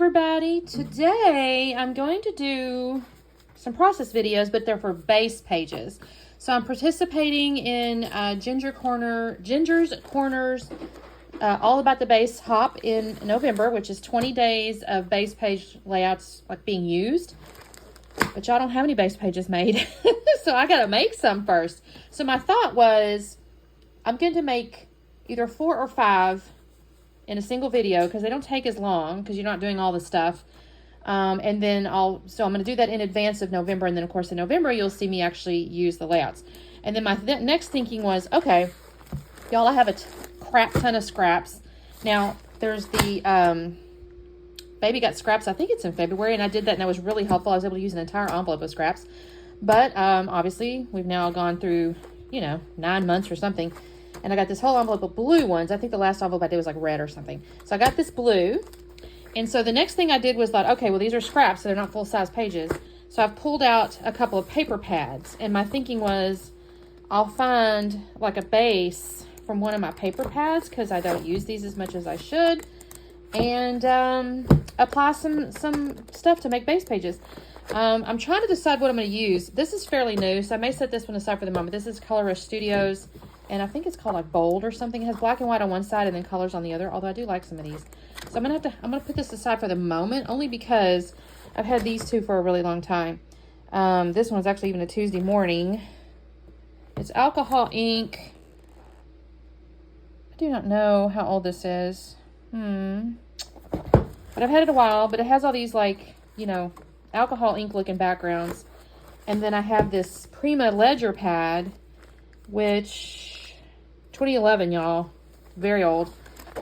everybody. Today I'm going to do some process videos, but they're for base pages. So I'm participating in Ginger's Corners All About the Base Hop in November, which is 20 days of base page layouts like being used. But y'all don't have any base pages made. So I gotta make some first. So my thought was I'm going to make either 4 or 5 in a single video because they don't take as long because you're not doing all the stuff. And then I'm going to do that in advance of November. And then of course in November, you'll see me actually use the layouts. And then my next thinking was, okay, y'all, I have a crap ton of scraps. Now there's the, Baby Got Scraps. I think it's in February. And I did that and that was really helpful. I was able to use an entire envelope of scraps, but, obviously we've now gone through, 9 months or something. And I got this whole envelope of blue ones. I think the last envelope I did was like red or something. So I got this blue. And so the next thing I did was thought, okay, well, these are scraps, so they're not full-size pages. So I've pulled out a couple of paper pads. And my thinking was I'll find like a base from one of my paper pads because I don't use these as much as I should. And apply some stuff to make base pages. I'm trying to decide what I'm going to use. This is fairly new, so I may set this one aside for the moment. This is Color Rush Studios. And I think it's called like Bold or something. It has black and white on one side and then colors on the other. Although I do like some of these. So I'm gonna put this aside for the moment, only because I've had these two for a really long time. This one's actually even a Tuesday morning. It's alcohol ink. I do not know how old this is. But I've had it a while, but it has all these like, alcohol ink looking backgrounds. And then I have this Prima Ledger pad, which 2011, y'all, very old.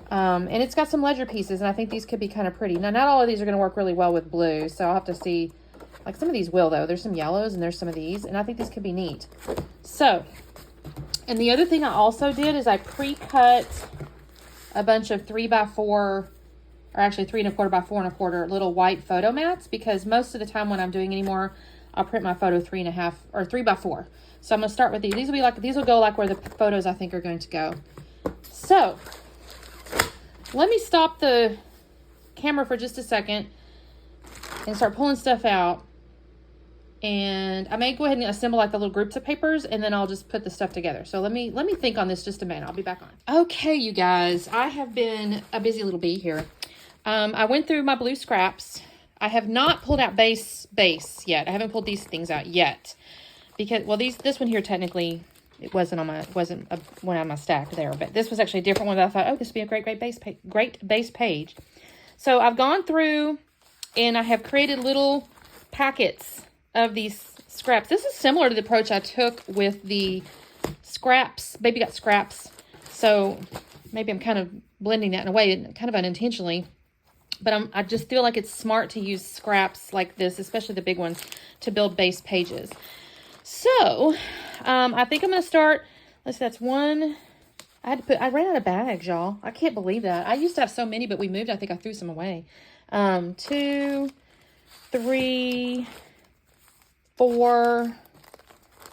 And it's got some ledger pieces, and I think these could be kind of pretty. Now, not all of these are going to work really well with blue, so I'll have to see. Like some of these will, though. There's some yellows, and there's some of these, and I think these could be neat. So, and the other thing I also did is I pre-cut a bunch of 3x4, or actually 3 1/4 by 4 1/4 little white photo mats, because most of the time when I'm doing anymore, I'll print my photo 3 1/2 or 3x4. So I'm going to start with these. These will go like where the photos I think are going to go. So let me stop the camera for just a second and start pulling stuff out. And I may go ahead and assemble like the little groups of papers, and then I'll just put the stuff together. So let me think on this just a minute. I'll be back on. Okay, you guys, I have been a busy little bee here. I went through my blue scraps. I have not pulled out base yet. I haven't pulled these things out yet. Because, well, this one here, technically, it wasn't one on my stack there. But this was actually a different one that I thought, oh, this would be a great base page. So I've gone through and I have created little packets of these scraps. This is similar to the approach I took with the scraps, Baby Got Scraps. So maybe I'm kind of blending that in a way, kind of unintentionally. But I just feel like it's smart to use scraps like this, especially the big ones, to build base pages. So, I think I'm going to start, let's see, that's one, I ran out of bags, y'all. I can't believe that. I used to have so many, but we moved. I think I threw some away. 2, 3, 4,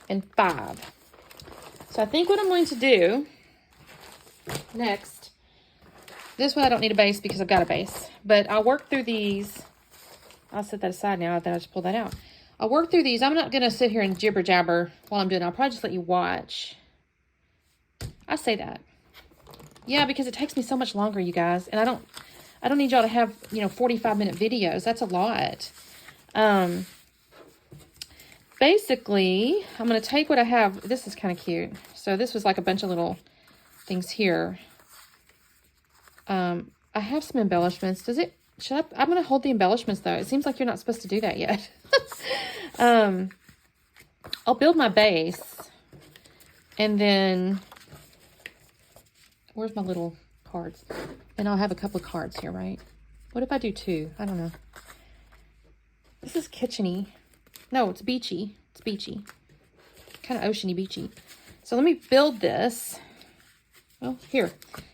and 5. So I think what I'm going to do next, this one I don't need a base because I've got a base, but I'll work through these. I'll set that aside now that I just pulled that out. I'll work through these. I'm not going to sit here and jibber jabber while I'm doing it. I'll probably just let you watch. I say that. Yeah, because it takes me so much longer, you guys. And I don't need y'all to have, 45-minute videos. That's a lot. Basically, I'm going to take what I have. This is kind of cute. So this was like a bunch of little things here. I have some embellishments. I'm going to hold the embellishments, though. It seems like you're not supposed to do that yet. I'll build my base. And then, where's my little cards? And I'll have a couple of cards here, right? What if I do 2? I don't know. This is kitcheny. No, it's beachy. It's beachy. Kind of oceany beachy. So let me build this. Well, here.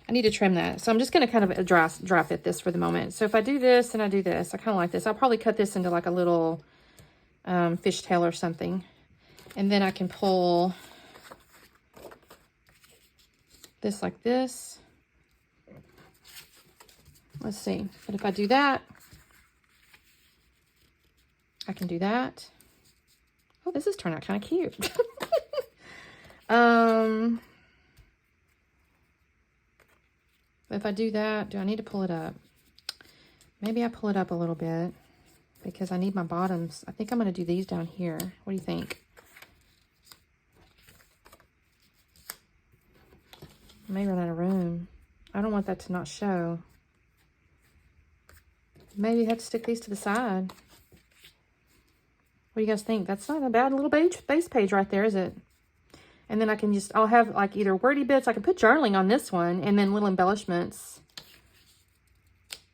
I need to trim that. So I'm just going to kind of dry fit this for the moment. So if I do this and I do this, I kind of like this. I'll probably cut this into like a little fishtail or something. And then I can pull this like this. Let's see. But if I do that, can do that. Oh, this has turned out kind of cute. If I do that, do I need to pull it up? Maybe I pull it up a little bit because I need my bottoms. I think I'm going to do these down here. What do you think? I may run out of room. I don't want that to not show. Maybe I have to stick these to the side. What do you guys think? That's not a bad little base page right there, is it? And then I can just, I'll have like either wordy bits. I can put journaling on this one and then little embellishments.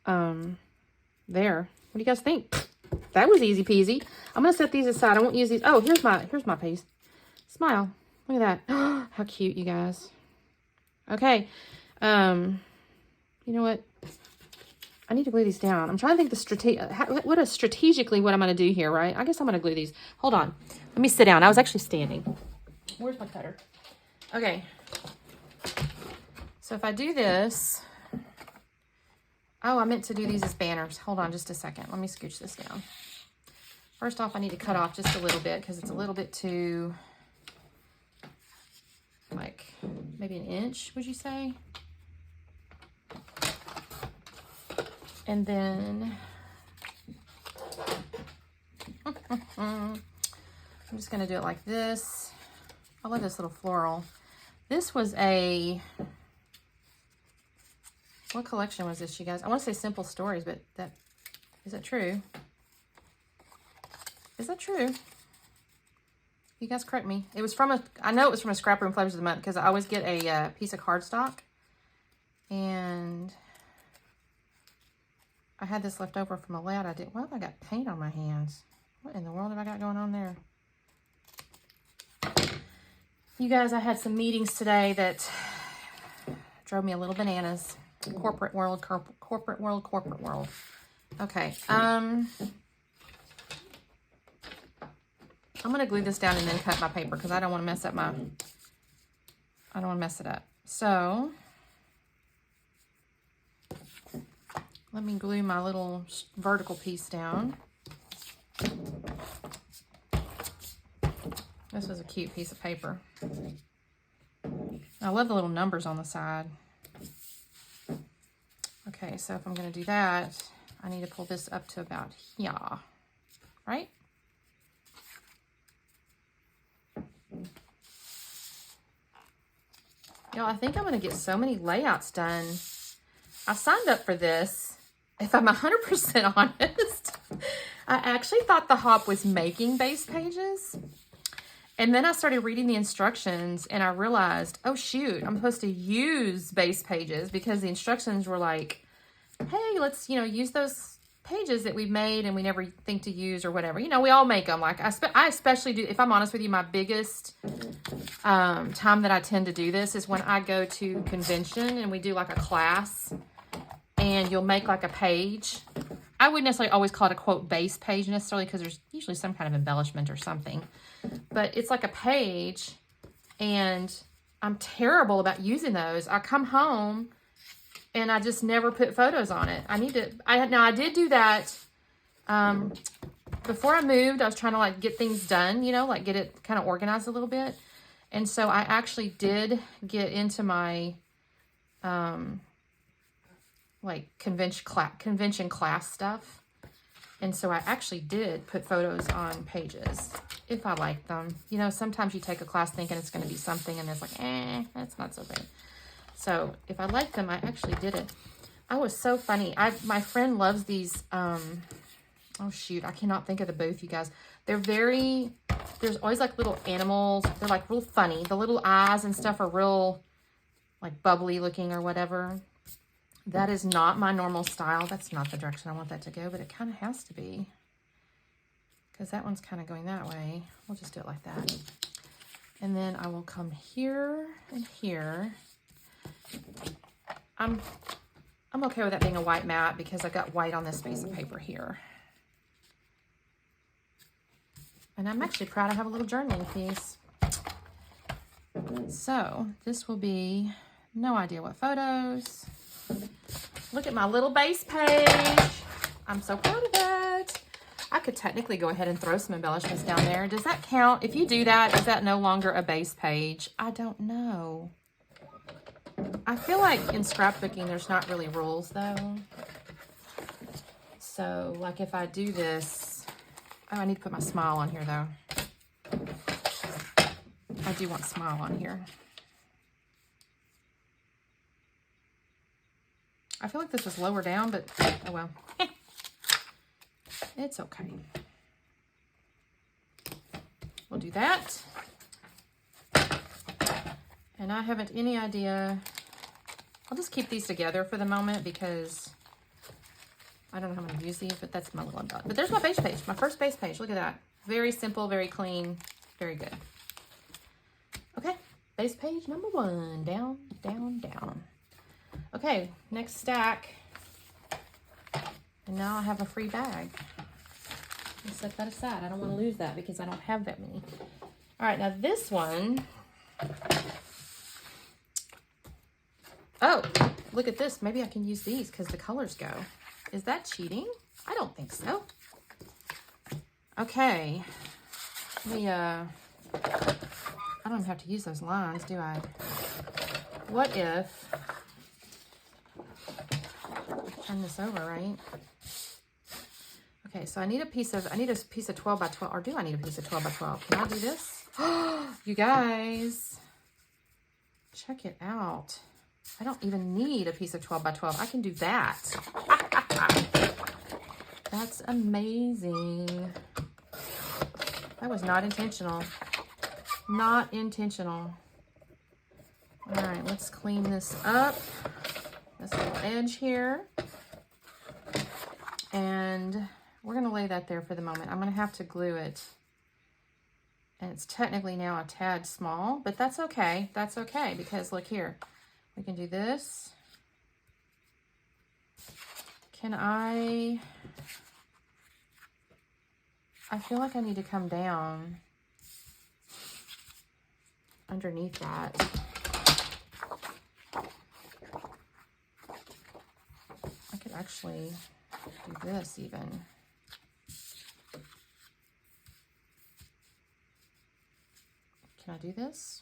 There. What do you guys think? That was easy peasy. I'm going to set these aside. I won't use these. Oh, here's my piece. Smile. Look at that. How cute, you guys. Okay. You know what? I need to glue these down. I'm trying to think strategically what I'm going to do here, right? I guess I'm going to glue these. Hold on. Let me sit down. I was actually standing. Where's my cutter? Okay. So if I do this... Oh, I meant to do these as banners. Hold on just a second. Let me scooch this down. First off, I need to cut off just a little bit because it's a little bit too... like maybe an inch, would you say? And then I'm just going to do it like this. I love this little floral. This was a, what collection was this, you guys? I want to say Simple Stories, but is that true? Is that true? You guys correct me. It was from I know it was from a Scrap Room Flavors of the Month because I always get a piece of cardstock. And I had this left over from a layout I did. Well, I got paint on my hands. What in the world have I got going on there? You guys, I had some meetings today that drove me a little bananas. Corporate world, corporate world, corporate world. Okay. I'm going to glue this down and then cut my paper because I don't want to mess up I don't want to mess it up. So, let me glue my little vertical piece down. This was a cute piece of paper. I love the little numbers on the side. Okay, so if I'm going to do that, I need to pull this up to about here, right? Y'all, I think I'm going to get so many layouts done. I signed up for this. If I'm 100% honest, I actually thought the hop was making base pages. And then I started reading the instructions and I realized, oh shoot, I'm supposed to use base pages because the instructions were like, hey, let's, use those pages that we've made and we never think to use or whatever. We all make them. Like I especially do, if I'm honest with you, my biggest time that I tend to do this is when I go to convention and we do like a class and you'll make like a page. I wouldn't necessarily always call it a quote base page necessarily because there's usually some kind of embellishment or something. But it's like a page and I'm terrible about using those. I come home and I just never put photos on it. Now I did do that before I moved. I was trying to like get things done, like get it kind of organized a little bit. And so I actually did get into my like convention class stuff. And so I actually did put photos on pages if I like them. Sometimes you take a class thinking it's going to be something and it's like, that's not so bad. So if I like them, I actually did it. I was so funny. My friend loves these. Oh shoot, I cannot think of the booth, you guys. There's always like little animals. They're like real funny. The little eyes and stuff are real like bubbly looking or whatever. That is not my normal style. That's not the direction I want that to go, but it kind of has to be. Because that one's kind of going that way. We'll just do it like that. And then I will come here and here. I'm okay with that being a white mat because I got white on this piece of paper here. And I'm actually proud I have a little journaling piece. So this will be no idea what photos. Look at my little base page. I'm so proud of it. I could technically go ahead and throw some embellishments down there. Does that count? If you do that, is that no longer a base page? I don't know. I feel like in scrapbooking, there's not really rules though. So like if I do this, oh, I need to put my smile on here though. I do want smile on here. I feel like this was lower down, but oh well. It's okay. We'll do that. And I haven't any idea. I'll just keep these together for the moment because I don't know how I'm going to use these, but that's my little embellishment. But there's my base page, my first base page. Look at that. Very simple, very clean, very good. Okay, base page number 1. Down, down, down. Okay, next stack. And now I have a free bag. Let's set that aside. I don't want to lose that because I don't have that many. All right, now this one. Oh, look at this. Maybe I can use these because the colors go. Is that cheating? I don't think so. Okay. Let me, I don't even have to use those lines, do I? What if, turn this over, right? Okay, so I need a piece of 12 by 12, or do I need a piece of 12 by 12? Can I do this? You guys, check it out. I don't even need a piece of 12 by 12. I can do that. That's amazing. That was not intentional. Not intentional. All right, let's clean this up. This little edge here. And we're going to lay that there for the moment. I'm going to have to glue it. And it's technically now a tad small, but that's okay. That's okay because look here. We can do this. Can I feel like I need to come down underneath that. I could actually do this even. Can I do this?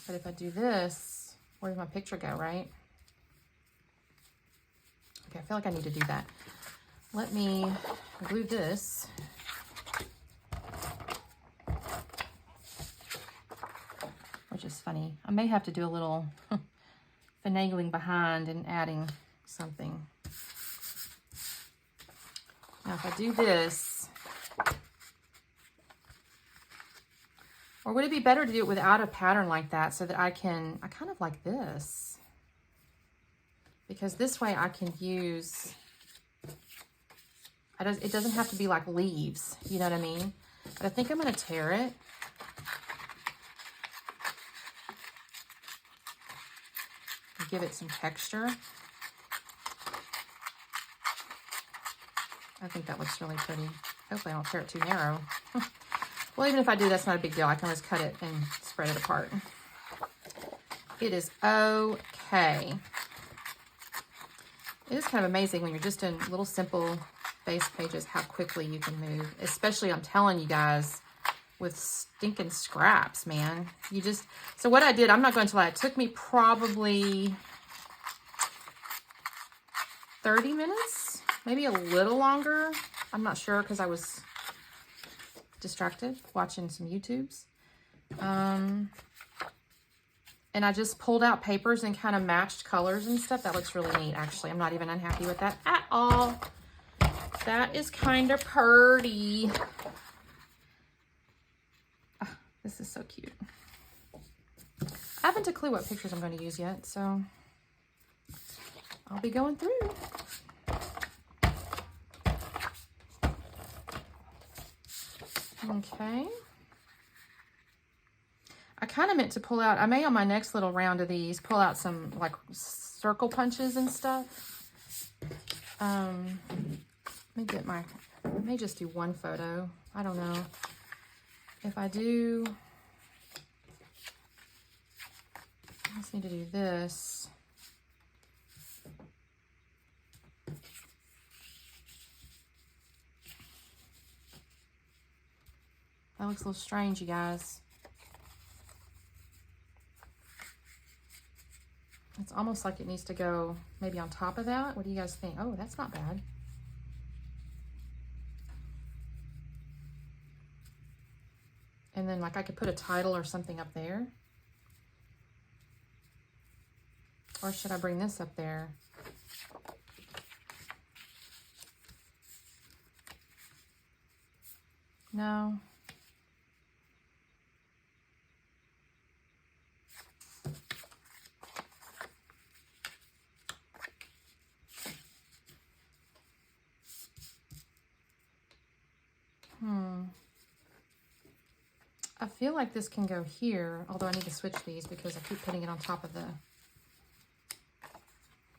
But if I do this, where does my picture go, right? Okay, I feel like I need to do that. Let me glue this. Which is funny. I may have to do a little finagling behind and adding something. Now if I do this, or would it be better to do it without a pattern like that so that I kind of like this. Because this way I can use, it doesn't have to be like leaves, you know what I mean? But I think I'm going to tear it. And give it some texture. I think that looks really pretty. Hopefully I don't tear it too narrow. Well, even if I do, that's not a big deal. I can always cut it and spread it apart. It is okay. It is kind of amazing when you're just in little simple base pages how quickly you can move. Especially, I'm telling you guys, with stinking scraps, man. So what I did, I'm not going to lie, it took me probably 30 minutes, maybe a little longer. I'm not sure because I was distracted watching some YouTubes. And I just pulled out papers and kind of matched colors and stuff. That looks really neat, actually. I'm not even unhappy with that at all. That is kind of pretty. Oh, this is so cute. I haven't a clue what pictures I'm going to use yet, so I'll be going through. Okay. I kind of meant to pull out, I may on my next little round of these, pull out some like circle punches and stuff. Let me get I may just do one photo. I don't know. If I do, I just need to do this. That looks a little strange, you guys. It's almost like it needs to go maybe on top of that. What do you guys think? Oh, that's not bad. And then like I could put a title or something up there. Or should I bring this up there? No. I feel like this can go here, although I need to switch these because I keep putting it on top of the...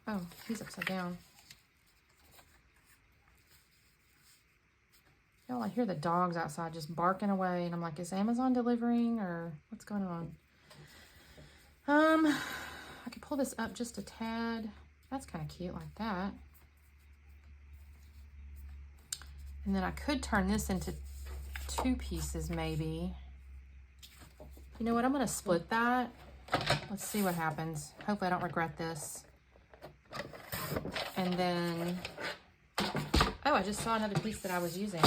Oh, he's upside down. Y'all, I hear the dogs outside just barking away, and I'm like, is Amazon delivering or what's going on? I could pull this up just a tad. That's kind of cute like that. And then I could turn this into 2 pieces maybe. You know what? I'm going to split that. Let's see what happens. Hopefully I don't regret this. And then, oh, I just saw another piece that I was using.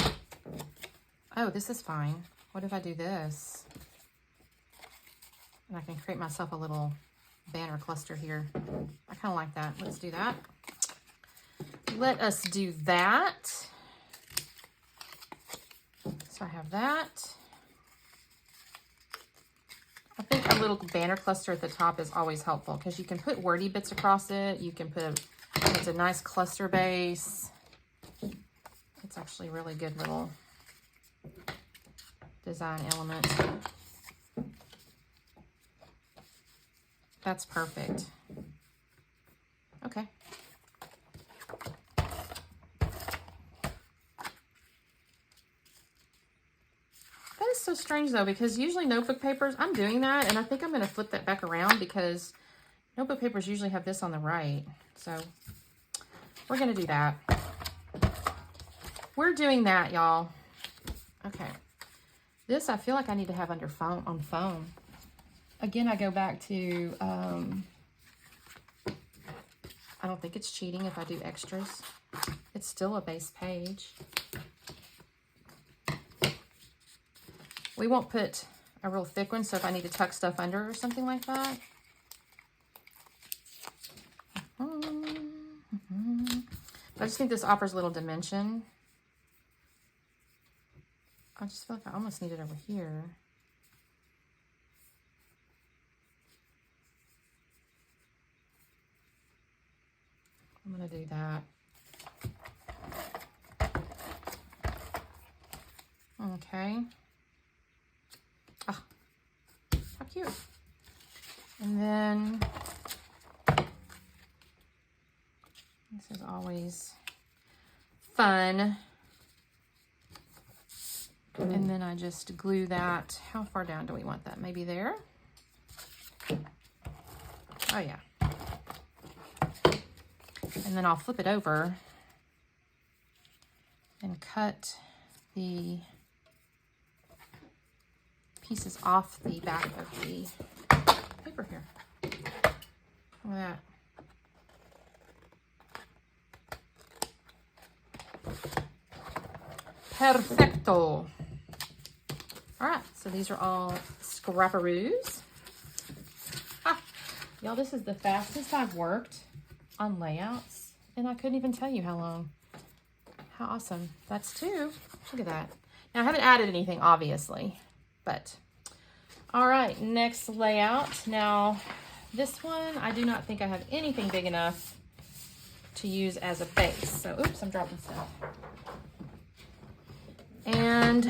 Oh, this is fine. What if I do this? And I can create myself a little banner cluster here. I kind of like that. Let's do that. Let us do that. So I have that. I think a little banner cluster at the top is always helpful because you can put wordy bits across it. You can put, it's a nice cluster base. It's actually a really good little design element. That's perfect. Okay. That is so strange though, because usually notebook papers, I'm doing that, and I think I'm going to flip that back around because notebook papers usually have this on the right. So we're going to do that. We're doing that, y'all. Okay. This I feel like I need to have under foam, on foam. Again, I go back to, I don't think it's cheating if I do extras. It's still a base page. We won't put a real thick one, so if I need to tuck stuff under or something like that. I just think this offers a little dimension. I just feel like I almost need it over here. I'm going to do that. Okay. Oh, how cute. And then this is always fun. And then I just glue that. How far down do we want that? Maybe there? Oh, yeah. And then I'll flip it over and cut the pieces off the back of the paper here. Look at that. Perfecto. All right, so these are all scrapperoos. Ah, y'all, this is the fastest I've worked on layouts, and I couldn't even tell you how long. How awesome. That's 2. Look at that. Now, I haven't added anything, obviously, but all right, next layout. Now, this one, I do not think I have anything big enough to use as a base. So, oops, I'm dropping stuff. And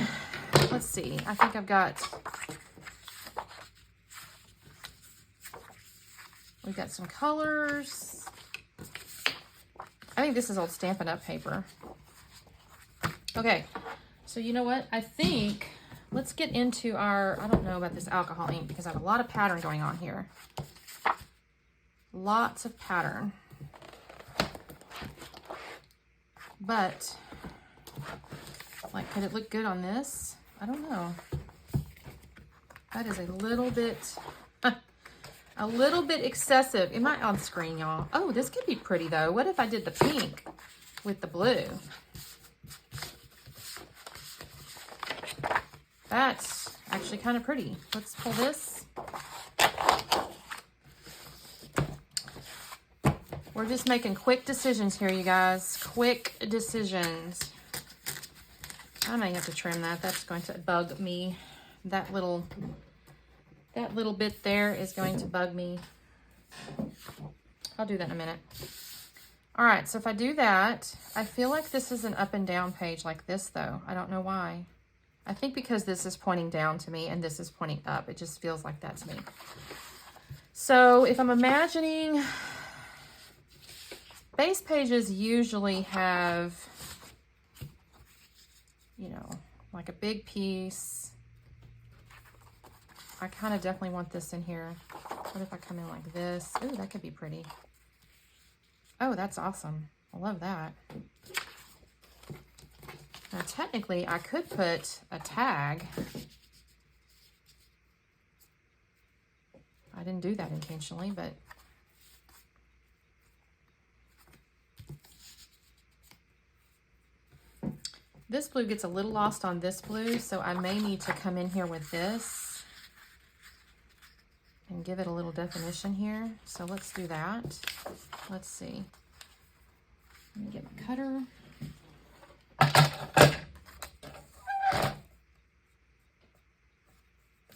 let's see, I think I've got, we've got some colors. I think this is old Stampin' Up! Paper. Okay, so you know what? I think, let's get into our, I don't know about this alcohol ink because I have a lot of pattern going on here. Lots of pattern. But, like, could it look good on this? I don't know. That is a little bit excessive. Am I on screen, y'all? Oh, this could be pretty, though. What if I did the pink with the blue? That's actually kind of pretty. Let's pull this. We're just making quick decisions here, you guys. Quick decisions. I may have to trim that. That's going to bug me. That little bit there is going to bug me. I'll do that in a minute. All right, so if I do that, I feel like this is an up and down page like this, though. I don't know why. I think because this is pointing down to me and this is pointing up. It just feels like that to me. So if I'm imagining, base pages usually have, you know, like a big piece. I kind of definitely want this in here. What if I come in like this? Ooh, that could be pretty. Oh, that's awesome. I love that. Now, technically, I could put a tag. I didn't do that intentionally, but this blue gets a little lost on this blue, so I may need to come in here with this and give it a little definition here. So let's do that. Let's see. Let me get my cutter.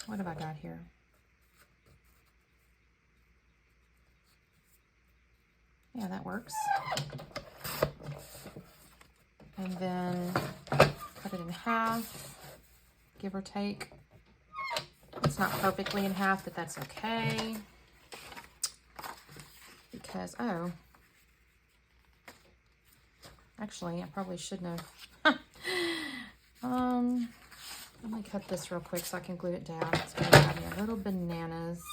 What have I got here? Yeah, that works. And then cut it in half, give or take. It's not perfectly in half, but that's okay. Because, oh, actually, I probably shouldn't have. Let me cut this real quick so I can glue it down. It's going to have me a little bananas.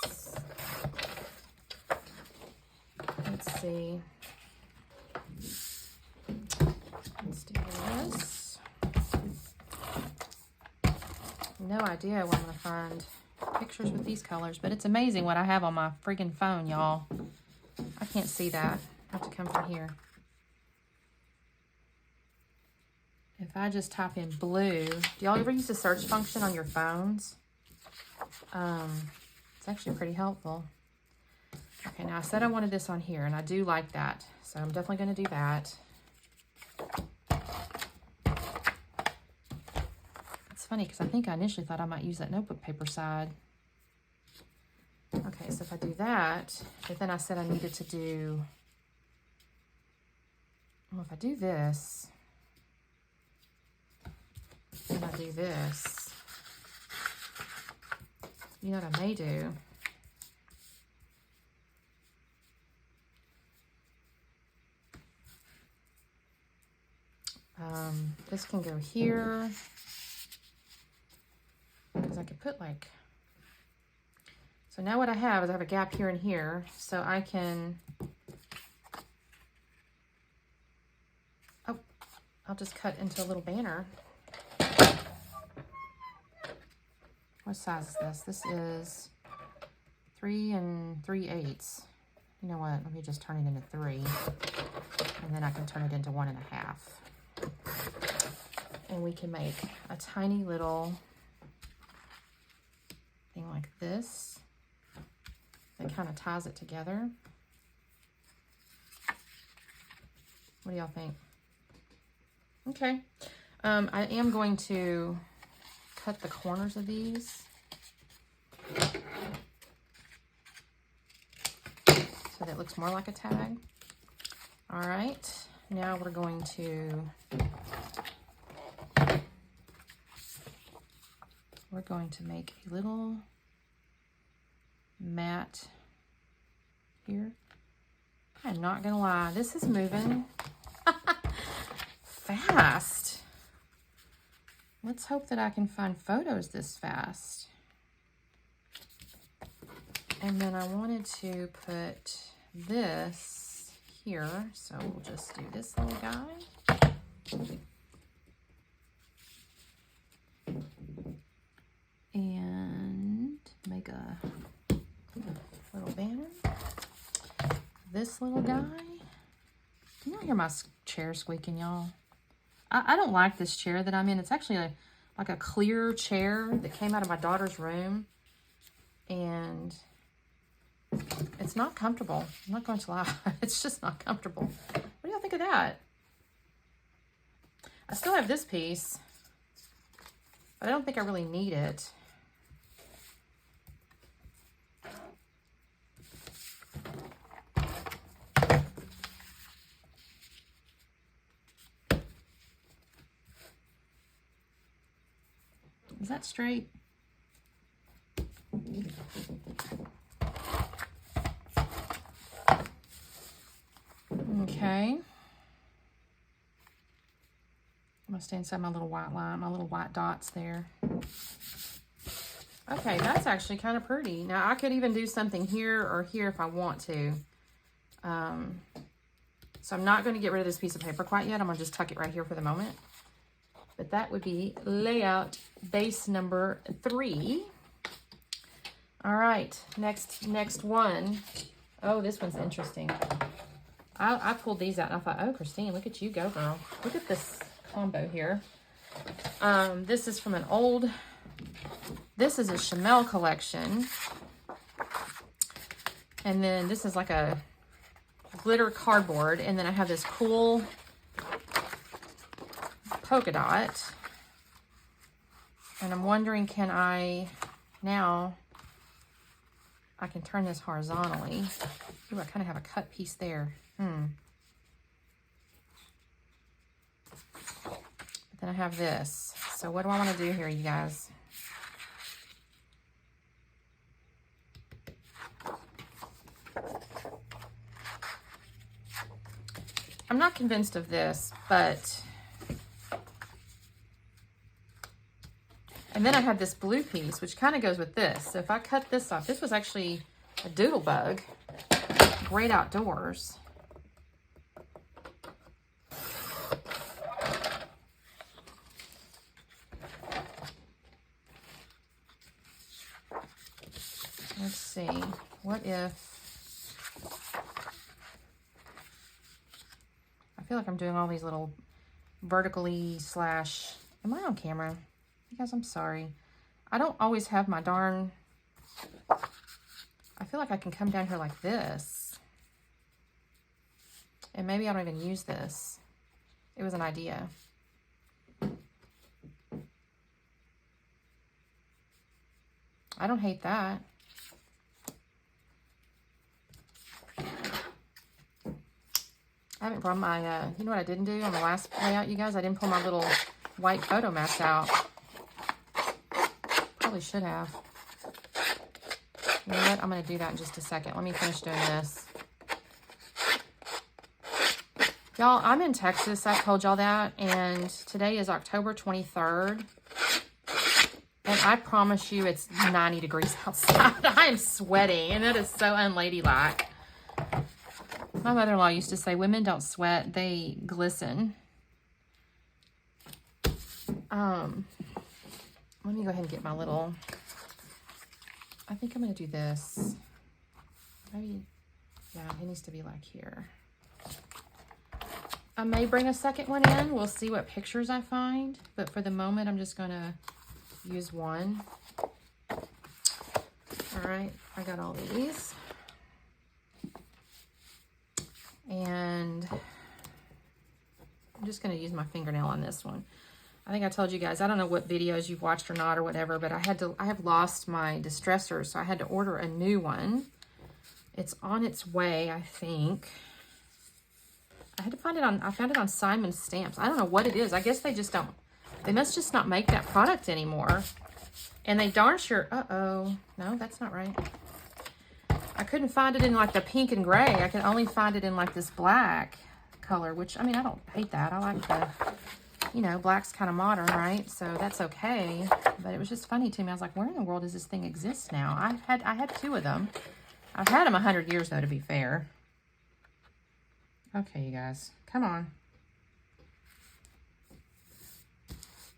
Let's see. Let's do this. No idea where I'm going to find pictures with these colors, but it's amazing what I have on my friggin' phone, y'all. I can't see that. I have to come from here. If I just type in blue, do y'all ever use the search function on your phones? It's actually pretty helpful. Okay, now I said I wanted this on here, and I do like that, so I'm definitely going to do that. It's funny because I think I initially thought I might use that notebook paper side. Okay, so if I do that, but then I said I needed to do, well, if I do this, and I do this, you know what I may do? This can go here, because I could put like, so now what I have is I have a gap here and here, so I can, oh, I'll just cut into a little banner. What size is this? This is 3 3/8. You know what? Let me just turn it into 3, and then I can turn it into 1 1/2. And we can make a tiny little thing like this that kind of ties it together. What do y'all think? Okay. I am going to cut the corners of these so that it looks more like a tag. All right, now we're going to make a little mat here. I'm not gonna lie, this is moving fast. Let's hope that I can find photos this fast. And then I wanted to put this here. So we'll just do this little guy. And make a little banner. This little guy. Can y'all hear my chair squeaking, y'all? I don't like this chair that I'm in. It's actually like a clear chair that came out of my daughter's room. And it's not comfortable. I'm not going to lie. It's just not comfortable. What do y'all think of that? I still have this piece, but I don't think I really need it. Is that straight? Okay. I'm gonna stay inside my little white line, my little white dots there. Okay, that's actually kind of pretty. Now I could even do something here or here if I want to. So I'm not going to get rid of this piece of paper quite yet. I'm gonna just tuck it right here for the moment. But that would be layout base number 3. All right, next one. Oh, this one's interesting. I pulled these out and I thought, oh, Christine, look at you go, girl. Look at this combo here. This is from an old, this is a Chamel collection. And then this is like a glitter cardboard. And then I have this cool polka dot. And I'm wondering, can I, now, I can turn this horizontally. Ooh, I kind of have a cut piece there. But then I have this. So what do I want to do here, you guys? I'm not convinced of this, but... And then I have this blue piece, which kind of goes with this. So if I cut this off, this was actually a doodle bug. Great outdoors. Let's see. What if... I feel like I'm doing all these little vertically slash... Am I on camera? You guys, I'm sorry. I don't always have my darn... I feel like I can come down here like this. And maybe I don't even use this. It was an idea. I don't hate that. I haven't brought my, you know what I didn't do on the last layout, you guys? I didn't pull my little white photo mats out. Probably should have. You know what? I'm going to do that in just a second. Let me finish doing this. Y'all, I'm in Texas. I told y'all that. And today is October 23rd. And I promise you it's 90 degrees outside. I am sweating. And that is so unladylike. My mother-in-law used to say, women don't sweat. They glisten. Let me go ahead and get my little... I think I'm going to do this. Maybe, yeah, it needs to be like here. I may bring a second one in. We'll see what pictures I find. But for the moment, I'm just going to use one. All right, I got all these. And I'm just going to use my fingernail on this one. I think I told you guys, I don't know what videos you've watched or not or whatever, but I have lost my distressor, so I had to order a new one. It's on its way, I think. I found it on Simon's Stamps. I don't know what it is. I guess they just don't, they must just not make that product anymore. And they darn sure, uh-oh, no, that's not right. I couldn't find it in like the pink and gray. I could only find it in like this black color, which, I mean, I don't hate that. I like the, you know, black's kind of modern, right? So that's okay. But it was just funny to me. I was like, where in the world does this thing exist now? I had 2 of them. I've had them 100 years though, to be fair. Okay, you guys, come on.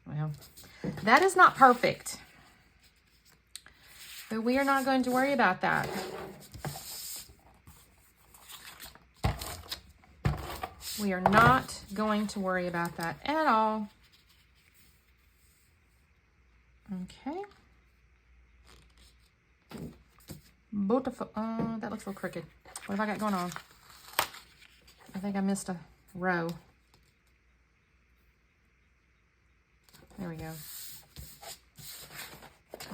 Well, that is not perfect, but we are not going to worry about that. We are not going to worry about that at all. Okay. Beautiful. That looks a little crooked. What have I got going on? I think I missed a row. There we go.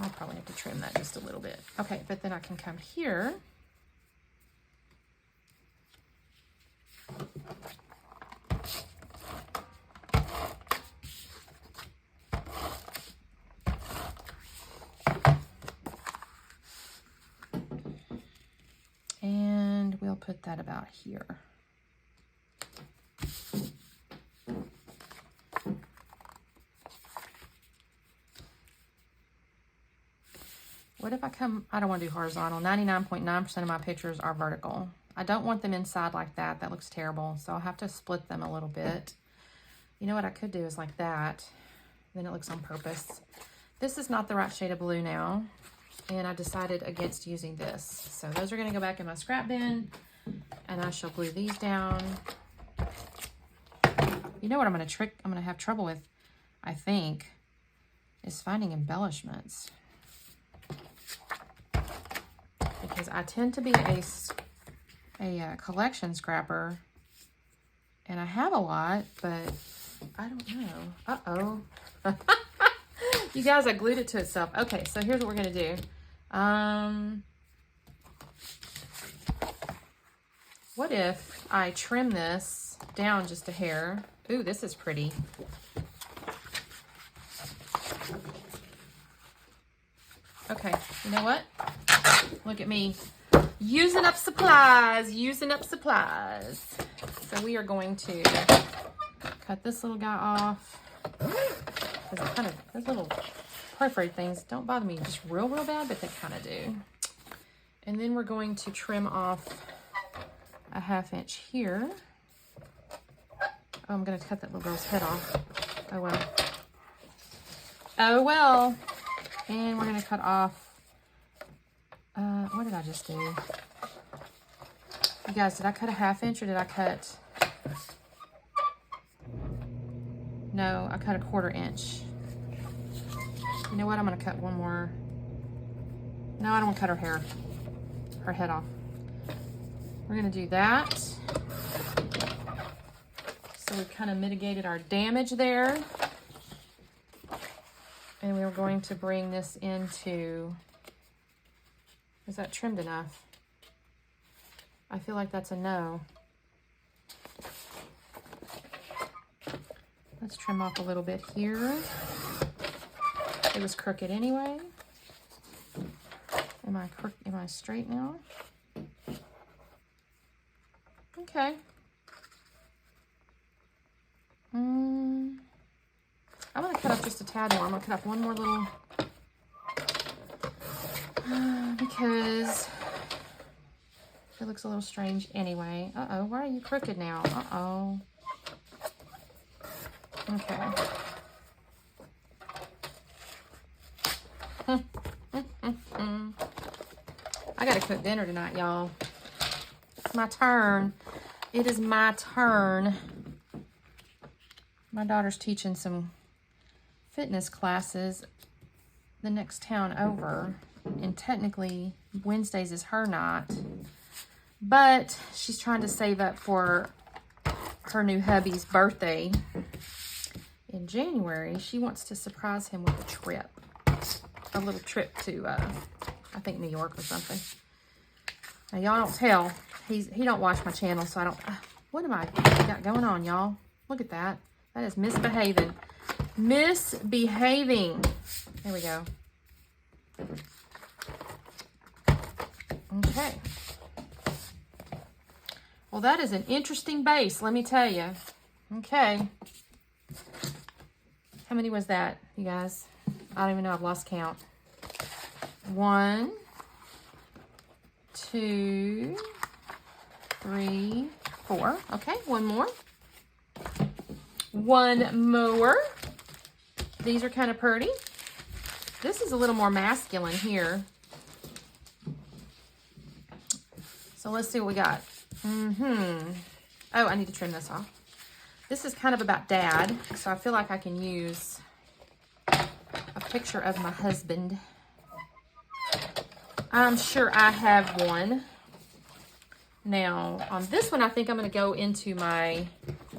I'll probably have to trim that just a little bit. Okay, but then I can come here. And we'll put that about here. What if I come, I don't want to do horizontal. 99.9% of my pictures are vertical. I don't want them inside like that. That looks terrible. So I'll have to split them a little bit. You know what I could do is like that. Then it looks on purpose. This is not the right shade of blue now. And I decided against using this. So those are going to go back in my scrap bin. And I shall glue these down. You know what I'm going to have trouble with, I think, is finding embellishments. Because I tend to be a collection scrapper. And I have a lot, but I don't know. Uh-oh. You guys, I glued it to itself. Okay, so here's what we're going to do. What if I trim this down just a hair? Ooh, this is pretty. Okay, you know what? Look at me. Using up supplies, using up supplies. So we are going to cut this little guy off. Because it kind of, those little perforated things don't bother me just real bad, but they kind of do. And then we're going to trim off a 1/2 inch here. Oh, I'm going to cut that little girl's head off. Oh, well. Oh, well. And we're going to cut off, what did I just do? You guys, did I cut a 1/2 inch or did I cut? No, I cut a 1/4 inch. You know what? I'm going to cut one more. No, I don't want to cut her head off. We're going to do that. So we've kind of mitigated our damage there. And we're going to bring this into, is that trimmed enough? I feel like that's a no. Let's trim off a little bit here. It was crooked anyway. Am I straight now? Okay. I'm going to cut off just a tad more. I'm going to cut off one more little, because it looks a little strange anyway. Uh-oh, why are you crooked now? Uh-oh. Okay. I gotta cook dinner tonight, y'all. It's my turn. It is my turn. My daughter's teaching some fitness classes the next town over, and technically Wednesdays is her night, but she's trying to save up for her new hubby's birthday in January. She wants to surprise him with a little trip to I think New York or something. Now y'all don't tell, he don't watch my channel, so I don't, what am I got going on, y'all? Look at that. That is misbehaving. Misbehaving. There we go. Okay. Well, that is an interesting base, let me tell you. Okay. How many was that, you guys? I don't even know. I've lost count. 1, 2, 3, 4. Okay, one more. One more. These are kind of pretty. This is a little more masculine here. So let's see what we got. Oh, I need to trim this off. This is kind of about Dad, so I feel like I can use a picture of my husband. I'm sure I have one. Now, on this one, I think I'm going to go into my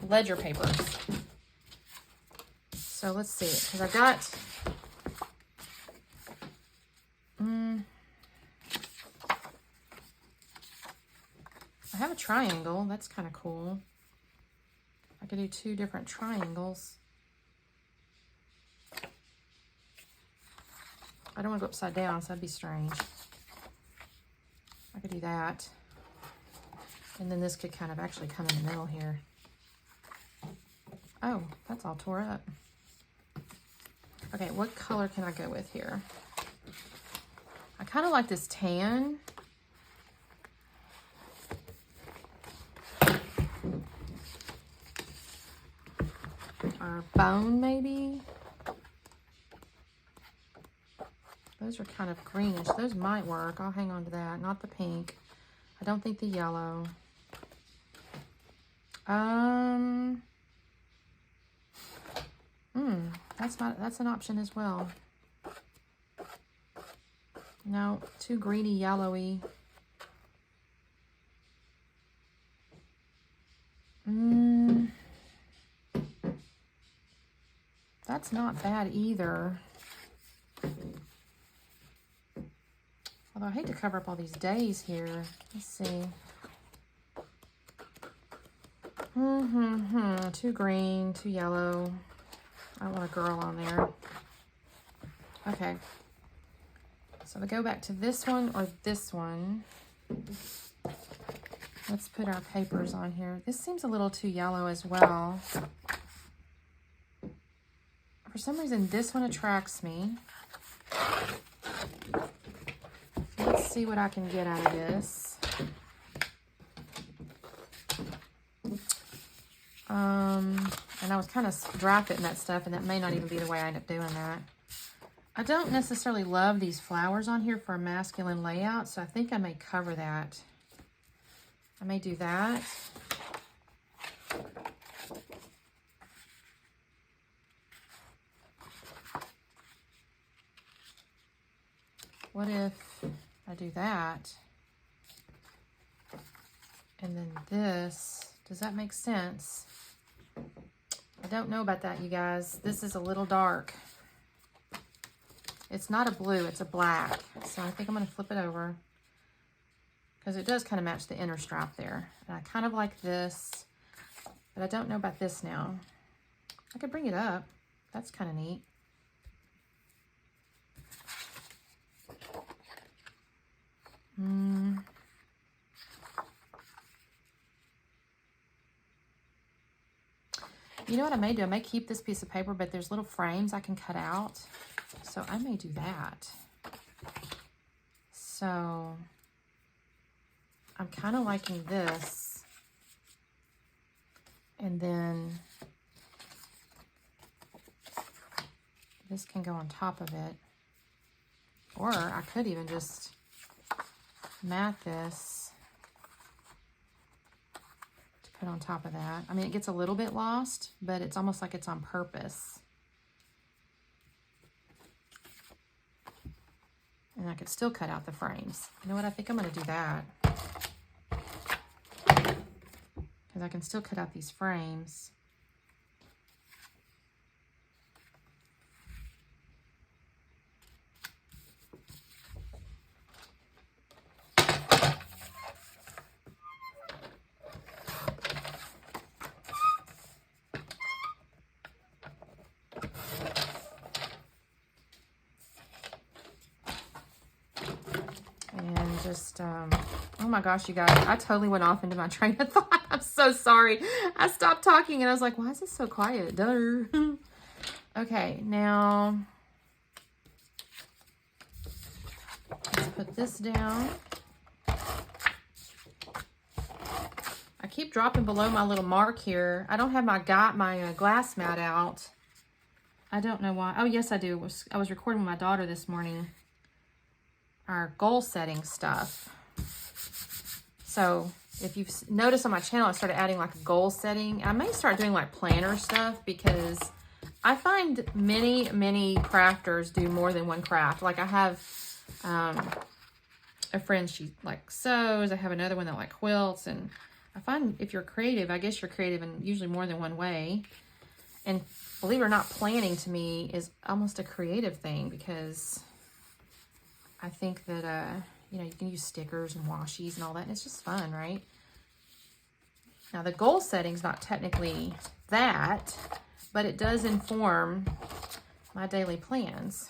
ledger papers. So let's see, because I've got... I have a triangle. That's kind of cool. I could do 2 different triangles. I don't want to go upside down, so that'd be strange. I could do that. And then this could kind of actually come in the middle here. Oh, that's all tore up. Okay, what color can I go with here? I kind of like this tan. Or bone, maybe. Those are kind of greenish. Those might work. I'll hang on to that. Not the pink. I don't think the yellow. That's an option as well. No, too greeny, yellowy. That's not bad either. Although I hate to cover up all these days here. Let's see. Too green, too yellow. I don't want a girl on there. Okay. So we go back to this one or this one. Let's put our papers on here. This seems a little too yellow as well. For some reason, this one attracts me. Let's see what I can get out of this. And I was kind of dry fitting that stuff, and that may not even be the way I end up doing that. I don't necessarily love these flowers on here for a masculine layout, so I think I may cover that. I may do that. What if I do that? And then this, does that make sense? I don't know about that, you guys. This is a little dark. It's not a blue, it's a black. So I think I'm gonna flip it over because it does kind of match the inner strap there. And I kind of like this, but I don't know about this now. I could bring it up. That's kind of neat. You know what I may do? I may keep this piece of paper, but there's little frames I can cut out. So I may do that. So I'm kind of liking this. And then this can go on top of it. Or I could even just mat this to put on top of that. I mean, it gets a little bit lost, but it's almost like it's on purpose. And I could still cut out the frames. You know what? I think I'm going to do that. Because I can still cut out these frames. Just, oh my gosh, you guys, I totally went off into my train of thought. I'm so sorry. I stopped talking and I was like, why is this so quiet? Duh. Okay, now let's put this down. I I keep dropping below my little mark here. I don't have my glass mat out. I don't know why. Oh, yes, I do. I was recording with my daughter this morning. Our goal setting stuff. So if you've noticed on my channel, I started adding like a goal setting. I may start doing like planner stuff because I find many crafters do more than one craft. Like I have a friend, she like sews. I have another one that like quilts. And I find if you're creative, I guess you're creative in usually more than one way. And believe it or not, planning to me is almost a creative thing because I think that, you know, you can use stickers and washies and all that, and it's just fun, right? Now, the goal setting's not technically that, but it does inform my daily plans.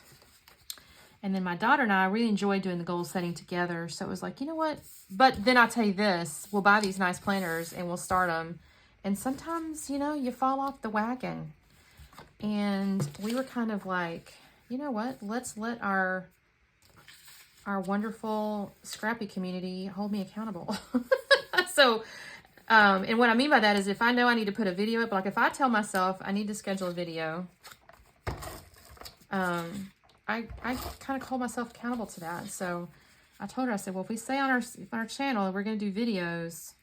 And then my daughter and I really enjoyed doing the goal setting together, so it was like, you know what? But then I'll tell you this, we'll buy these nice planners and we'll start them, and sometimes, you know, you fall off the wagon. And we were kind of like, you know what? Let's let our wonderful Scrappy community hold me accountable. So, and what I mean by that is if I know I need to put a video up, like if I tell myself I need to schedule a video, I kind of hold myself accountable to that. So I told her, I said, well, if we say on our channel we're going to do videos,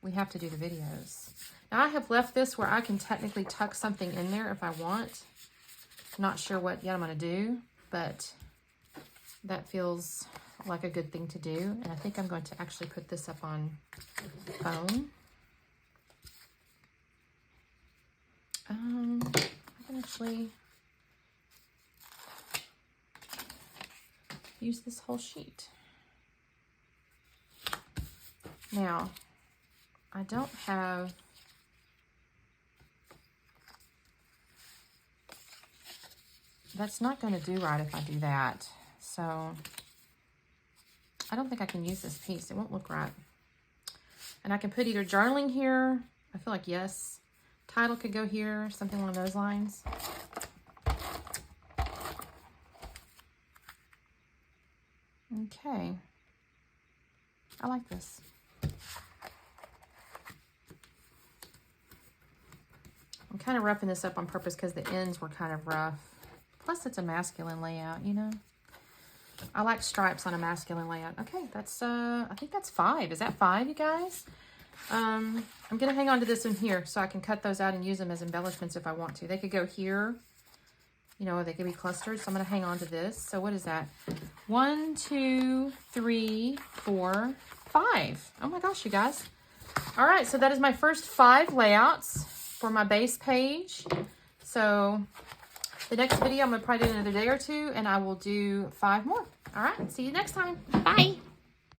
we have to do the videos. Now I have left this where I can technically tuck something in there if I want. Not sure what yet I'm going to do, but that feels like a good thing to do. And I think I'm going to actually put this up on foam. I can actually use this whole sheet. Now, I don't have that's not going to do right if I do that. So I don't think I can use this piece. It won't look right. And I can put either journaling here. I feel like yes. Title could go here. Something along those lines. Okay. I like this. I'm kind of roughing this up on purpose because the ends were kind of rough. Plus, it's a masculine layout, you know. I like stripes on a masculine layout. Okay, that's, I think that's 5. Is that 5, you guys? I'm going to hang on to this one here so I can cut those out and use them as embellishments if I want to. They could go here, you know, they could be clustered. So I'm going to hang on to this. So what is that? 1, 2, 3, 4, 5. Oh my gosh, you guys. All right, so that is my first 5 layouts for my base page. So the next video, I'm going to probably do another day or two, and I will do 5 more. All right, see you next time. Bye.